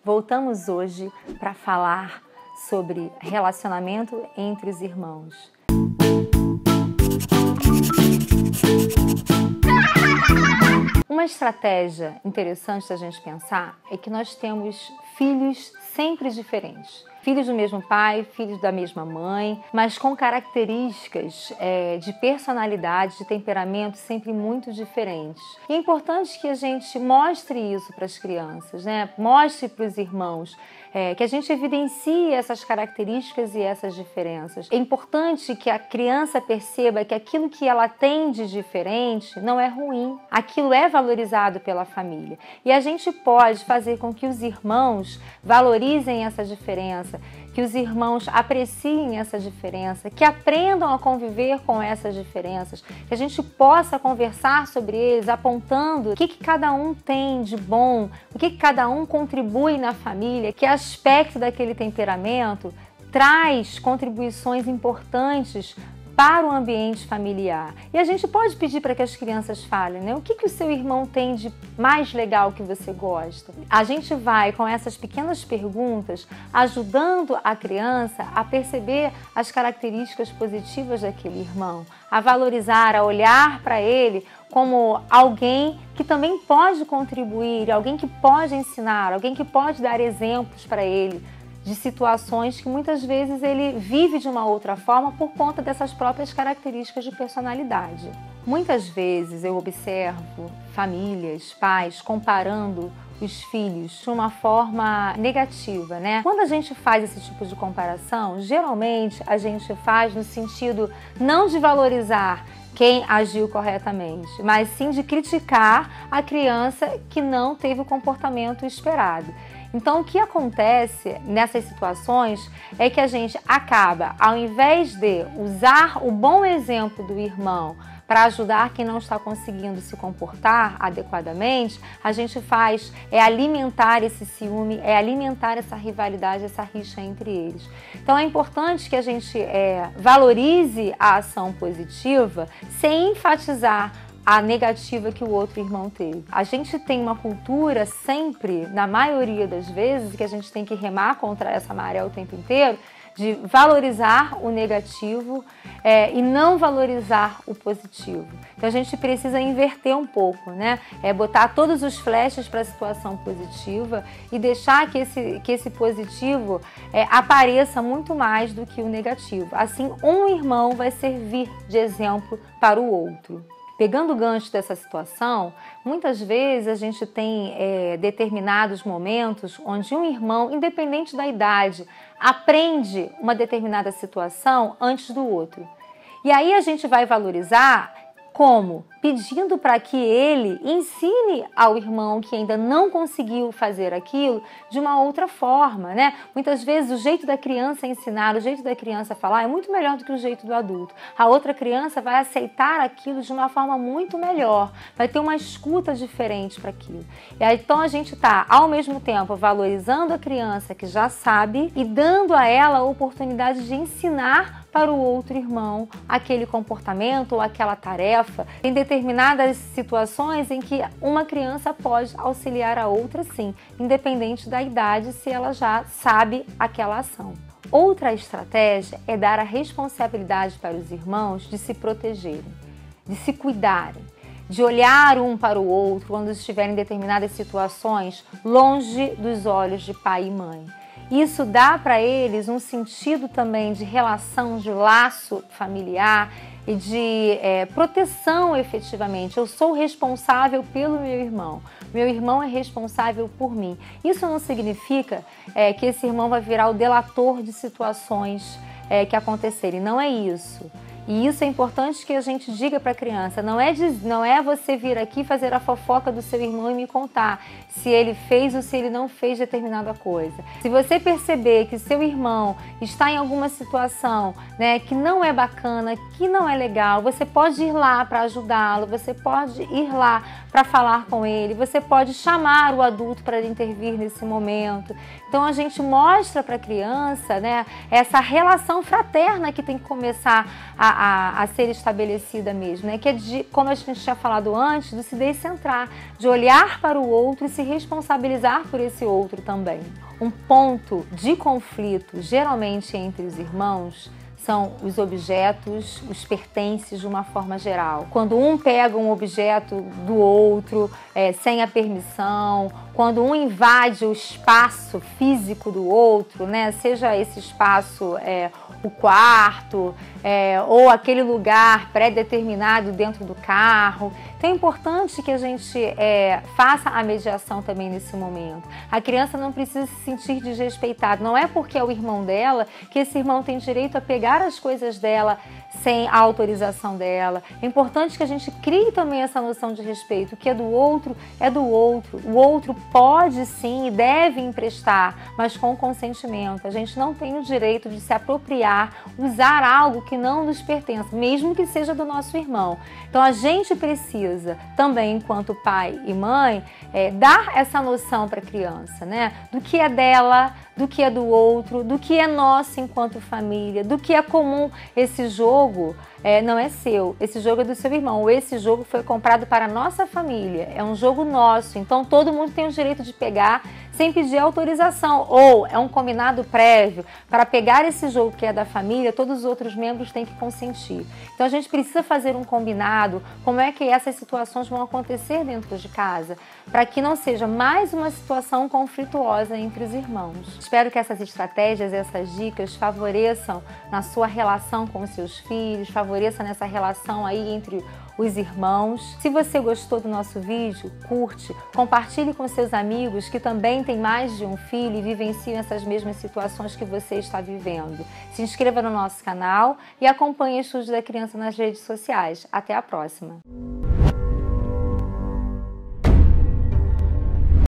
Voltamos hoje para falar sobre relacionamento entre os irmãos. Uma estratégia interessante da gente pensar é que nós temos filhos sempre diferentes. Filhos do mesmo pai, filhos da mesma mãe, mas com características de personalidade, de temperamento sempre muito diferentes. E é importante que a gente mostre isso para as crianças, né? Mostre para os irmãos, que a gente evidencie essas características e essas diferenças. É importante que a criança perceba que aquilo que ela tem de diferente não é ruim. Aquilo é valorizado pela família. E a gente pode fazer com que os irmãos valorizem essa diferença, que os irmãos apreciem essa diferença, que aprendam a conviver com essas diferenças, que a gente possa conversar sobre eles, apontando o que cada um tem de bom, o que cada um contribui na família, que aspecto daquele temperamento traz contribuições importantes para o ambiente familiar. E a gente pode pedir para que as crianças falem, né? O que o seu irmão tem de mais legal que você gosta? A gente vai, com essas pequenas perguntas, ajudando a criança a perceber as características positivas daquele irmão, a valorizar, a olhar para ele como alguém que também pode contribuir, alguém que pode ensinar, alguém que pode dar exemplos para ele, de situações que muitas vezes ele vive de uma outra forma por conta dessas próprias características de personalidade. Muitas vezes eu observo famílias, pais, comparando os filhos de uma forma negativa, né? Quando a gente faz esse tipo de comparação, geralmente a gente faz no sentido não de valorizar quem agiu corretamente, mas sim de criticar a criança que não teve o comportamento esperado. Então, o que acontece nessas situações é que a gente acaba, ao invés de usar o bom exemplo do irmão para ajudar quem não está conseguindo se comportar adequadamente, a gente faz alimentar esse ciúme, alimentar essa rivalidade, essa rixa entre eles. Então é importante que a gente valorize a ação positiva sem enfatizar a negativa que o outro irmão teve. A gente tem uma cultura sempre, na maioria das vezes, que a gente tem que remar contra essa maré o tempo inteiro, de valorizar o negativo e não valorizar o positivo. Então a gente precisa inverter um pouco, né? Botar todos os flashes para a situação positiva e deixar que esse positivo apareça muito mais do que o negativo. Assim, um irmão vai servir de exemplo para o outro. Pegando o gancho dessa situação, muitas vezes a gente tem determinados momentos onde um irmão, independente da idade, aprende uma determinada situação antes do outro. E aí a gente vai valorizar como? Pedindo para que ele ensine ao irmão que ainda não conseguiu fazer aquilo de uma outra forma, né? Muitas vezes o jeito da criança ensinar, o jeito da criança falar é muito melhor do que o jeito do adulto. A outra criança vai aceitar aquilo de uma forma muito melhor, vai ter uma escuta diferente para aquilo. E aí, então a gente está, ao mesmo tempo, valorizando a criança que já sabe e dando a ela a oportunidade de ensinar para o outro irmão aquele comportamento ou aquela tarefa. Tem determinadas situações em que uma criança pode auxiliar a outra sim, independente da idade, se ela já sabe aquela ação. Outra estratégia é dar a responsabilidade para os irmãos de se protegerem, de se cuidarem, de olhar um para o outro quando estiverem em determinadas situações longe dos olhos de pai e mãe. Isso dá para eles um sentido também de relação, de laço familiar e de proteção efetivamente. Eu sou responsável pelo meu irmão é responsável por mim. Isso não significa que esse irmão vai virar o delator de situações que acontecerem, não é isso. E isso é importante que a gente diga para a criança, não é você vir aqui fazer a fofoca do seu irmão e me contar se ele fez ou se ele não fez determinada coisa. Se você perceber que seu irmão está em alguma situação, né, que não é bacana, que não é legal, você pode ir lá para ajudá-lo, você pode ir lá para falar com ele, você pode chamar o adulto para intervir nesse momento. Então a gente mostra para a criança, né, essa relação fraterna que tem que começar a a ser estabelecida mesmo, né? Que é de, como a gente tinha falado antes, de se descentrar, de olhar para o outro e se responsabilizar por esse outro também. Um ponto de conflito, geralmente entre os irmãos, são os objetos, os pertences de uma forma geral. Quando um pega um objeto do outro sem a permissão, quando um invade o espaço físico do outro, né? Seja esse espaço o quarto ou aquele lugar pré-determinado dentro do carro. Então é importante que a gente faça a mediação também nesse momento. A criança não precisa se sentir desrespeitada. Não é porque é o irmão dela que esse irmão tem direito a pegar as coisas dela sem a autorização dela. É importante que a gente crie também essa noção de respeito. O que é do outro é do outro. O outro pode sim e deve emprestar, mas com consentimento. A gente não tem o direito de se apropriar, usar algo que não nos pertence, mesmo que seja do nosso irmão. Então a gente precisa também, enquanto pai e mãe, dar essa noção para a criança, né? Do que é dela, do que é do outro, do que é nosso enquanto família, do que é comum. Esse jogo não é seu, esse jogo é do seu irmão, esse jogo foi comprado para a nossa família, é um jogo nosso, então todo mundo tem o direito de pegar sem pedir autorização, ou é um combinado prévio, para pegar esse jogo que é da família, todos os outros membros têm que consentir. Então a gente precisa fazer um combinado, como é que essas situações vão acontecer dentro de casa, para que não seja mais uma situação conflituosa entre os irmãos. Espero que essas estratégias, essas dicas favoreçam na sua relação com os seus filhos, favoreça nessa relação aí entre os irmãos. Se você gostou do nosso vídeo, curte, compartilhe com seus amigos que também têm mais de um filho e vivenciam essas mesmas situações que você está vivendo. Se inscreva no nosso canal e acompanhe o Estúdio da Criança nas redes sociais. Até a próxima!